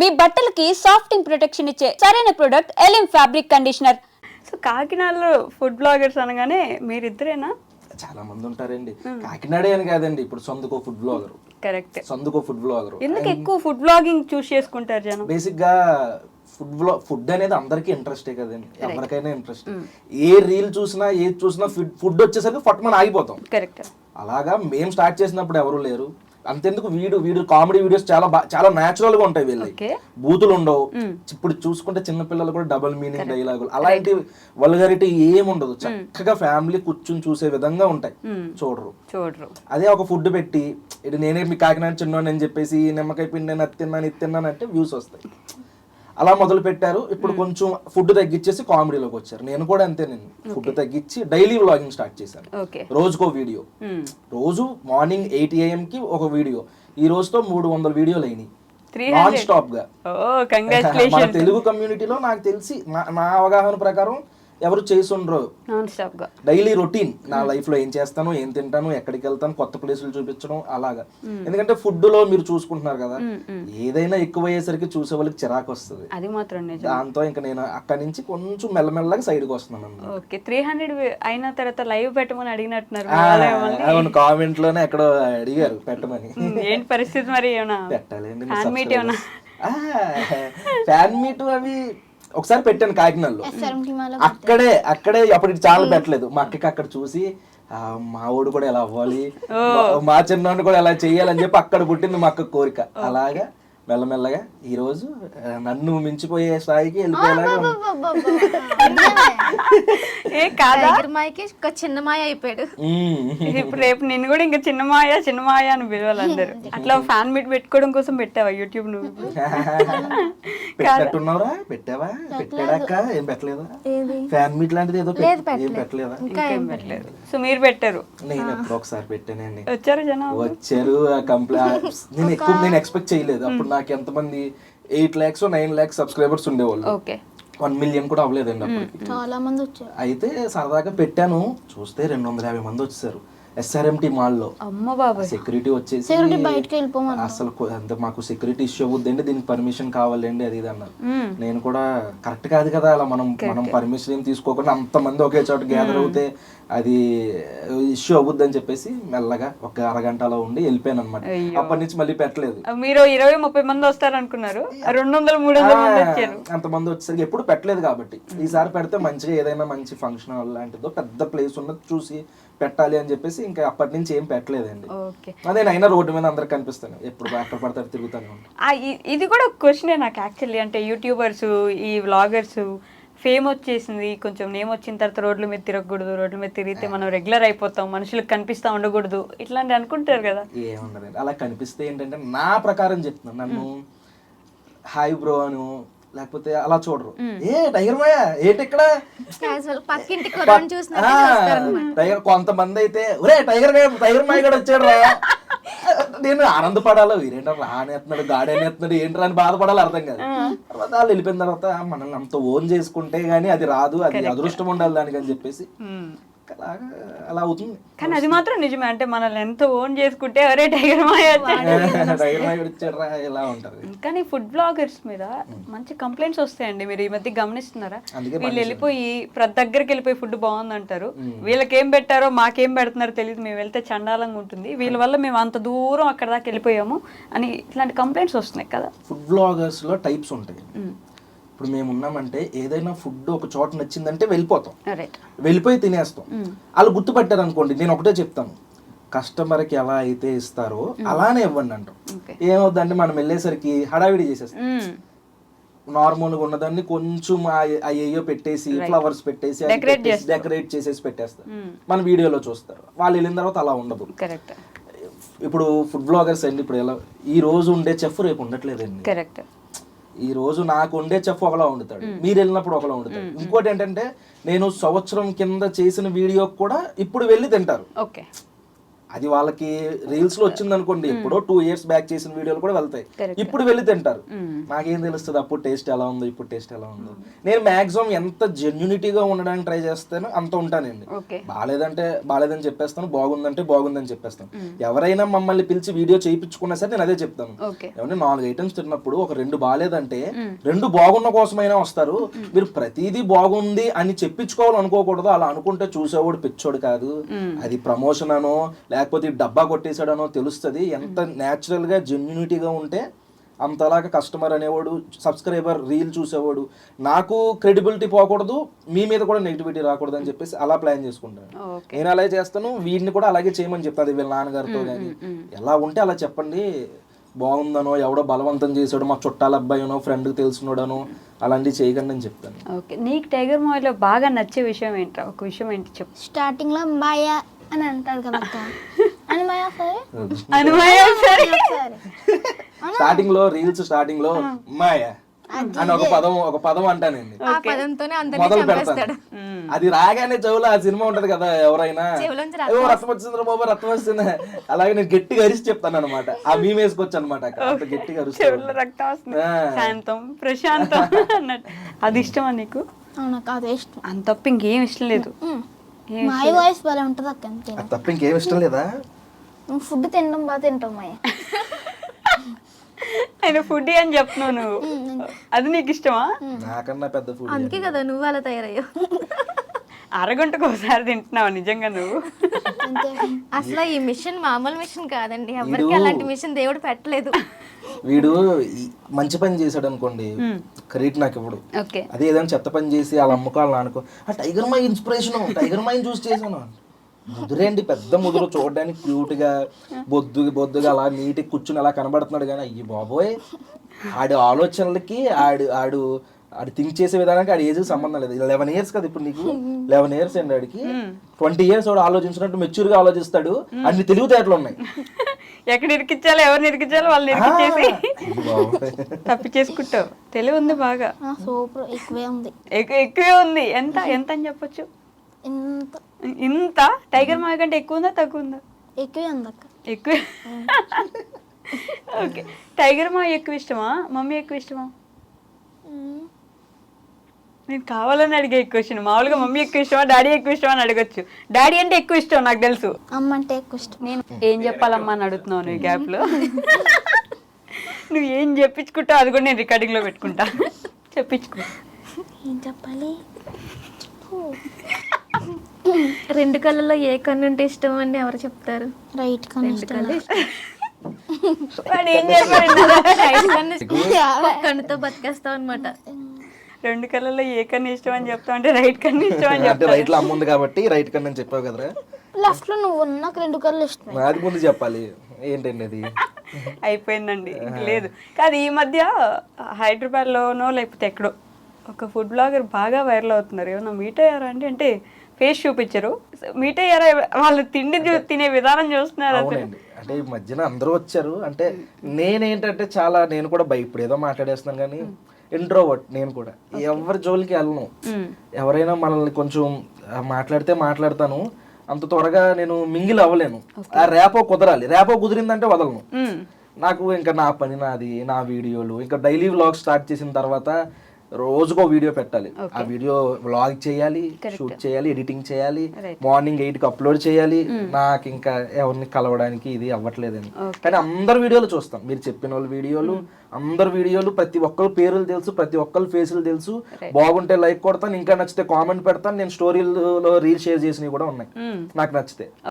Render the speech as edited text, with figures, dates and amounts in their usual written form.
మీ బట్టలకి సాఫ్టింగ్ ప్రొటెక్షన్ ఇచ్చే సరైన ప్రొడక్ట్ ఎలిమ్ ఫ్యాబ్రిక్ కండిషనర్. సో కాకినాడలో ఫుడ్ బ్లాగర్స్ అనగానే మీరిద్దరేనా? చాలా మంది ఉంటారండి. కాకినాడే అని కాదండి, ఇప్పుడు సొందుకో ఫుడ్ బ్లాగర్. కరెక్ట్, సొందుకో ఫుడ్ బ్లాగర్. ఎందుకు ఎక్కువ ఫుడ్ బ్లాగింగ్ చూస్ చేసుకుంటారు జనం? బేసిక్ గా ఫుడ్ అనేది అందరికీ ఇంట్రెస్టే కదండి, ఎవరికైనా ఇంట్రెస్ట్. ఏ రీల్ చూసినా ఏది చూసినా ఫుడ్ వచ్చేసరికి ఫట్మని ఆగిపోతాం. కరెక్ట్. అలాగా మేము స్టార్ట్ చేసినప్పుడు ఎవరు లేరు. అంతెందుకు వీడియో కామెడీ వీడియోస్ చాలా న్యాచురల్ గా ఉంటాయి. వీళ్ళకి బూతులు ఉండవు. ఇప్పుడు చూసుకుంటే చిన్నపిల్లలు కూడా డబుల్ మీనింగ్ డైలాగులు అలాంటి వల్గారిటీ ఏముండదు. చక్కగా ఫ్యామిలీ కూర్చుని చూసే విధంగా ఉంటాయి. చూడరు. అదే ఒక ఫుడ్ పెట్టి ఇది నేనే మీ కాకినాడ చిన్నోని అని చెప్పేసి నిమ్మకాయ పిండి నేను అది తిన్నాను ఇది తిన్నాను అంటే వ్యూస్ వస్తాయి. అలా మొదలు పెట్టారు. ఇప్పుడు కొంచెం ఫుడ్ తగ్గించేసి కామెడీలోకి వచ్చారు. నేను కూడా అంతే, నేను ఫుడ్ తగ్గించి డైలీ వ్లాగింగ్ స్టార్ట్ చేశాను. రోజుకో వీడియో, రోజు మార్నింగ్ 8 AM కి ఒక వీడియో. ఈ రోజుతో 300 వీడియోలు అయినాయి నాన్ స్టాప్ గా. మన తెలుగు కమ్యూనిటీలో నాకు తెలిసి నా అవగాహన ప్రకారం ఎవరు చేసి ఉండరు. డైలీ రొటీన్ నా లైఫ్ లో ఏం చేస్తాను, ఏం తింటాను, ఎక్కడికి వెళ్తాను, కొత్త ప్లేసులు చూపించడం అలాగా. ఎందుకంటే ఫుడ్ లో మీరు చూసుకుంటున్నారు కదా, ఏదైనా ఎక్కువ అయ్యేసరికి చూసే వాళ్ళకి చిరాకు వస్తుంది. అది మాత్రం దాంతో ఇంకా నేను అక్కడి నుంచి కొంచెం మెల్లమెల్లగా సైడ్ కి వస్తున్నాను. 300 అయిన తర్వాత లైవ్ పెట్టమని అడిగినట్టున్నారు. అవును, కామెంట్ లోనే ఎక్కడో అడిగారు పెట్టమని. ఏంటి పరిస్థితి మరి? పెట్టాలండి ఫ్యాన్ మీట్ అవి ఒకసారి పెట్టాను కాకినాడలో. అక్కడే అప్పుడు చాలా పెట్టలేదు. మా అక్కకి అక్కడ చూసి మా ఊడు కూడా ఎలా అవ్వాలి, మా చిన్నోడు కూడా ఎలా చెయ్యాలని చెప్పి అక్కడ పుట్టింది మా అక్క కోరిక. అలాగా మెల్లమెల్లగా ఈ రోజు నన్ను మించిపోయే స్థాయికి వెళ్ళిపోయేలాగా చిన్న మాయ అయిపోయాడు. ఇప్పుడు రేపు నేను కూడా ఇంకా చిన్న మాయ అని పిలవాలి అందరు. అట్లా ఫ్యాన్ మీట్ పెట్టుకోవడం కోసం పెట్టావా యూట్యూబ్? నువ్వు పెట్టినట్టున్నావురా? పెట్టావా? పెట్టాడక్క ఏం పెట్టలేదా? ఫ్యాన్ మీట్ లాంటిది ఏదో ఏం పెట్టలేదా? ఇంకేం పెట్టలేదు. సో మీరు పెట్టారు? నేను ఎప్పుడు ఒకసారి పెట్టానండి. వచ్చారు జనం? వచ్చారు. నేను ఎక్స్పెక్ట్ చేయలేదు. అప్పుడు నాకు ఎంతమంది 8 lakhs 9 lakhs సబ్స్క్రైబర్స్ ఉండేవాళ్ళు. 1 million కూడా అవ్వలేదండి అప్పటికి. చాలా మంది వచ్చారు. అయితే సరదాగా పెట్టాను, చూస్తే 250 మంది వచ్చేసారు. SRMT మాల్లో సెక్యూరిటీ వచ్చేసి అసలు మాకు సెక్యూరిటీ ఇష్యూ అవుద్దండి, దీనికి పర్మిషన్ కావాలండి అది ఇది అన్నారు. నేను కూడా కరెక్ట్ కాదు కదా, అలా మనం పర్మిషన్ ఏం తీసుకోకుండా అంతమంది ఒకే చోట గ్యాదర్ అవుతే అది ఇష్యూ అవుద్ది అని చెప్పేసి మెల్లగా ఒక అరగంటలో ఉండి వెళ్ళిపోయాను అనమాట. అప్పటి నుంచి మళ్ళీ పెట్టలేదు. మీరు 20-30 మంది వస్తారు అనుకున్నారు, 200-300 మంది వచ్చారు. అంతమంది వచ్చేసరికి ఎప్పుడు పెట్టలేదు కాబట్టి ఈసారి పెడితే మంచిగా ఏదైనా మంచి ఫంక్షన్ హాల్ లాంటిదో పెద్ద ప్లేస్ ఉన్నది చూసి పెట్టాలి అని చెప్పేసి ఇంకా అప్పటి నుంచి ఏం పెట్టలేదండి. అదే అయినా రోడ్డు మీద అందరికి కనిపిస్తాను, ఎప్పుడు ఎక్కడ పడతారు తిరుగుతాను. ఇది కూడా ఒక క్వశ్చనే నాకు యాక్చువల్లీ. అంటే యూట్యూబర్స్, ఈ వ్లాగర్స్ ఫేమ్ వచ్చేసింది, కొంచెం నేమ్ వచ్చిన తర్వాత రోడ్ల మీద తిరగకూడదు, రోడ్ల మీద తిరిగితే మనం రెగ్యులర్ అయిపోతాం, మనుషులకు కనిపిస్తా ఉండకూడదు, ఇట్లాంటి అనుకుంటారు కదా. ఏముండదండి, అలా కనిపిస్తే ఏంటంటే నా ప్రకారం చెప్తున్నాను, నన్ను హాయ్ బ్రో అను లేకపోతే అలా చూడరు. ఏ టైగర్ మాయ ఏంటి ఇక్కడ, టైగర్. కొంతమంది అయితే ఒరే టైగర్ మాయ కూడా వచ్చాడు రా, నేను ఆనందపడాలి. వీరేంటో రానేస్తున్నాడు గాడేనేస్తున్నాడు ఏంటి అని బాధపడాలి, అర్థం కాదు. తర్వాత వాళ్ళు వెళ్ళిపోయిన తర్వాత మనల్ని అంత ఓన్ చేసుకుంటే గానీ అది రాదు, అది అదృష్టం ఉండాలి దానికి అని చెప్పేసి అలా అవుతుంది. కానీ అది మాత్రం నిజమే, అంటే మనల్ని ఎంత ఓన్ చేసుకుంటే అరే టైగర్ మాయ వచ్చాడు రా ఇలా ఉంటది. కానీ ఫుడ్ బ్లాగర్స్ మీద మంచి కంప్లైంట్స్ వస్తాయండి, మీరు ఈ మధ్య గమనిస్తున్నారా? వీళ్ళు వెళ్ళిపోయి ప్రతి దగ్గరికి వెళ్ళిపోయి ఫుడ్ బాగుందంటారు, వీళ్ళకేం పెట్టారో మాకేం పెడుతున్నారో తెలియదు, మేము వెళ్తే చండాలంగా ఉంటుంది, వీళ్ళ వల్ల మేము అంత దూరం అక్కడ దాకా వెళ్ళిపోయాము అని ఇట్లాంటి కంప్లైంట్స్ వస్తున్నాయి కదా. ఫుడ్ బ్లాగర్స్ లో టైప్స్ ఉంటాయి. ఇప్పుడు మేము ఉన్నామంటే ఏదైనా ఫుడ్ ఒక చోట నచ్చిందంటే వెళ్ళిపోతాం, వెళ్ళిపోయి తినేస్తాం. వాళ్ళు గుర్తుపట్టారు అనుకోండి, నేను ఒకటే చెప్తాను, కస్టమర్కి ఎలా అయితే ఇస్తారో అలానే ఇవ్వండి అంటాం. ఏమవుతుందంటే మనం వెళ్ళేసరికి హడావిడి చేసేస్తాం. నార్మల్గా ఉన్నదాన్ని కొంచెం అయ్యో పెట్టేసి ఫ్లవర్స్ పెట్టేసి డెకరేట్ చేసేసి పెట్టేస్తారు, మన వీడియోలో చూస్తారు. వాళ్ళు వెళ్ళిన తర్వాత అలా ఉండదు. ఇప్పుడు ఫుడ్ బ్లాగర్స్ అండి, ఇప్పుడు ఎలా ఈ రోజు ఉండే చెఫ్ రేపు ఉండట్లేదండి. ఈ రోజు నాకు ఉండే చెఫ్ ఒకలా వండుతాడు, మీరు వెళ్ళినప్పుడు ఒకలా వండుతాడు. ఇంకోటి ఏంటంటే నేను సంవత్సరం కింద చేసిన వీడియో కూడా ఇప్పుడు వెళ్ళి తింటారు. అది వాళ్ళకి రీల్స్ లో వచ్చింది అనుకోండి, ఎప్పుడో 2 years బ్యాక్ చేసిన వీడియోలు కూడా వెళ్తాయి, ఇప్పుడు వెళ్ళి తింటారు. నాకేం తెలుస్తుంది అప్పుడు టేస్ట్ ఎలా ఉందో ఇప్పుడు టేస్ట్ ఎలా ఉందో. నేను మాక్సిమం ఎంత జెన్యూనిటీగా ఉండడానికి ట్రై చేస్తానో అంత ఉంటానండి. బాలేదని చెప్పేస్తాను, బాగుందంటే బాగుందని చెప్పేస్తాను. ఎవరైనా మమ్మల్ని పిలిచి వీడియో చేయించుకున్నా సరే నేను అదే చెప్తాను. ఏమంటే 4 ఐటమ్స్ తిన్నప్పుడు ఒక 2 బాలేదంటే 2 బాగున్న కోసమైనా వస్తారు. మీరు ప్రతిదీ బాగుంది అని చెప్పించుకోవాలి అనుకోకూడదు. అలా అనుకుంటే చూసేవాడు పిచ్చోడు కాదు. అది ప్రమోషన్ అనో లేకపోతే డబ్బా కొట్టేశాడనో తెలుస్తుంది. ఎంత న్యాచురల్ గా జెన్యూనిటీగా ఉంటే అంతలాగా కస్టమర్ అనేవాడు, సబ్స్క్రైబర్, రీల్ చూసేవాడు, నాకు క్రెడిబిలిటీ పోకూడదు, మీ మీద కూడా నెగిటివిటీ రాకూడదు అని చెప్పేసి అలా ప్లాన్ చేసుకుంటాను. నేను అలాగే చేస్తాను, వీడిని కూడా అలాగే చేయమని చెప్తాను. వీళ్ళ నాన్నగారితో కానీ ఎలా ఉంటే అలా చెప్పండి. బాగుందనో ఎవడో బలవంతం చేసాడో మా చుట్టాల అబ్బాయినో ఫ్రెండ్కి తెలిసినోడనో అలాంటివి చేయకండి అని చెప్తాను. ఓకే, నీకు టైగర్ మాయిలో బాగా నచ్చే విషయం ఏంటి? ఒక విషయం ఏంటి చెప్పు. స్టార్టింగ్ లో మాయ అని అంటాడు కదా అక్క. అనుమాయ సరే స్టార్టింగ్ లో రీల్స్ స్టార్టింగ్ లో మాయ అని ఒక పదం అంటానండి, ఆ పదంతోనే అందరినీ మొదలు చంపేస్తాడు. పెడతాను. అది రాగానే చెవులో ఆ సినిమా ఉంటది కదా, ఎవరైనా రక్తం వచ్చింది బాబు రక్తం వస్తుంది, అలాగే నేను గట్టిగా అరిచి చెప్తాను అనమాట. ఆ మేము వేసుకోవచ్చు అనమాట, గట్టిగా శాంతం ప్రశాంతం అన్నట్టు. అది ఇష్టమా నీకు? నాకు అదే ఇష్టం, అంత తప్ప ఇంకేం ఇష్టం లేదు. మాయ వాయిస్ భలే ఉంటది అక్క. అంతే తప్ప ఇంకేం ఇష్టం లేదా? నువ్వు ఫుడ్ తినడం బాగా తింటావు మాయ. ఆయన ఫుడ్ అని చెప్తున్నావు నువ్వు, అది నీకు ఇష్టమా? నాకన్నా పెద్ద ఫుడ్. అందుకే కదా నువ్వు అలా తయారయ్యావు. అరగంటకు ఒకసారి తింటున్నావు నిజంగా నువ్వు? అసలు ఈ మిషన్ మామూలు మిషన్ కాదండి, ఎవరికి అలాంటి మిషన్ దేవుడు పెట్టలేదు. వీడు మంచి పని చేశాడు అనుకోండి, క్రెడిట్ నాకు ఇప్పుడు. అదే ఏదైనా చెత్త పని చేసి అలా అమ్ముకోవాలని అనుకో, ఆ tiger my inspiration, tiger my చూసి చేశాను. ముదురేండి, పెద్ద ముదురు, చూడడానికి క్యూట్ గా బొద్దుగా అలా నీట్గా కూర్చుని అలా కనబడుతున్నాడు. కానీ అయ్యి బాబోయ్, ఆడి ఆలోచనలకి ఆడు థింక్ చేసే విధానానికి ఆడి ఏజ్ సంబంధం లేదు. 11 years కదా ఇప్పుడు నీకు, 11 years అండి ఆడికి. 20 years వాడు ఆలోచించినట్టు మెచ్యూర్ గా ఆలోచిస్తాడు. అన్ని తెలివితేటలు ఉన్నాయి. ఎక్కడ ఇరికించాలో ఎవరిని ఇరికించాలో వాళ్ళని ఇరికించేసి తప్పించేసుకుంటావు. తెలివి ఉంది బాగా. సూపర్, ఎక్కువే ఉంది. ఎక్కువే ఉంది. ఎంత ఎంత అని చెప్పొచ్చు? ఇంత టైగర్ మాయ కంటే ఎక్కువ ఉందా తక్కువ ఉందా? ఎక్కువే ఉంది అక్క. ఎక్కువ. ఓకే, టైగర్ మాయ ఎక్కువ ఇష్టమా మమ్మీ ఎక్కువ ఇష్టమా? నేను కావాలని అడిగే క్వశ్చన్. మామూలుగా మమ్మీ ఎక్కువ ఇష్టమా డాడీ ఎక్కువ ఇష్టమా అని అడగచ్చు. డాడీ అంటే ఎక్కువ ఇష్టం నాకు తెలుసు, అమ్మ అంటే ఎక్కువ ఇష్టం. నేను ఏం చెప్పాలమ్మా అని అడుగుతున్నావు నువ్వు గ్యాప్ లో. నువ్వు ఏం చెప్పించుకుంటావు అది కూడా నేను రికార్డింగ్ లో పెట్టుకుంటా. చెప్పించుకో. ఏం చెప్పాలి? 2 కళ్ళలో ఏ కన్ను ఉంటే ఇష్టం అండి ఎవరు చెప్తారు? రైట్ కన్ను. కన్నుతో బతికేస్తాం అనమాట. 2 కళ్ళలో ఏ కన్ను ఇష్టం అని చెప్తావు అంటే రైట్ కన్ను ఇష్టం అని చెప్తా. రైట్ లో అమ్మ ఉంది కాబట్టి రైట్ కన్ను అని చెప్పావు కదరా. లెఫ్ట్ లో నువ్వు నాకు 2 కళ్ళు ఇష్టం. అది ముందు చెప్పాలి. ఏంటండి అది? అయిపోయిందండి, ఇంక లేదు. కాదు, ఈ మధ్య హైదరాబాద్ లోనో లేకపోతే ఎక్కడో ఒక ఫుడ్ బ్లాగర్ బాగా వైరల్ అవుతున్నారు. ఏమన్నా మీట్ అయ్యారా అండి? అంటే ఫేస్ చూపించరు, మీట్ అయ్యారా? వాళ్ళు తినే విధానం చూస్తున్నారు. అంటే ఈ మధ్యన అందరూ వచ్చారు. అంటే నేనేంటంటే నేను కూడా ఇప్పుడు ఏదో మాట్లాడేస్తున్నాను కానీ ఇంట్రోవర్ట్. నేను కూడా ఎవరి జోలికి వెళ్ళను. ఎవరైనా మనల్ని కొంచెం మాట్లాడితే మాట్లాడతాను, అంత త్వరగా నేను మింగిల్ అవ్వలేను. ఆ రేపో కుదరాలి, రేపో కుదిరిందంటే వదలను. నాకు ఇంకా నా పని నాది, నా వీడియోలు. ఇంకా డైలీ వ్లాగ్ స్టార్ట్ చేసిన తర్వాత రోజుకో వీడియో పెట్టాలి. ఆ వీడియో వ్లాగ్ చేయాలి, షూట్ చేయాలి, ఎడిటింగ్ చేయాలి, మార్నింగ్ 8కి అప్లోడ్ చేయాలి. నాకు ఇంకా ఎవరిని కలవడానికి ఇది అవ్వట్లేదని. కానీ అందరు వీడియోలు చూస్తాం, మీరు చెప్పిన వాళ్ళ వీడియోలు, అందరు వీడియోలు, ప్రతి ఒక్కరు పేర్లు తెలుసు, ప్రతి ఒక్కరు ఫేసులు తెలుసు. బాగుంటే లైక్ కొడతాను, ఇంకా నచ్చితే కామెంట్ పెడతాను. నేను స్టోరీలో రీల్ షేర్ చేసినవి కూడా ఉన్నాయి నాకు నచ్చితే.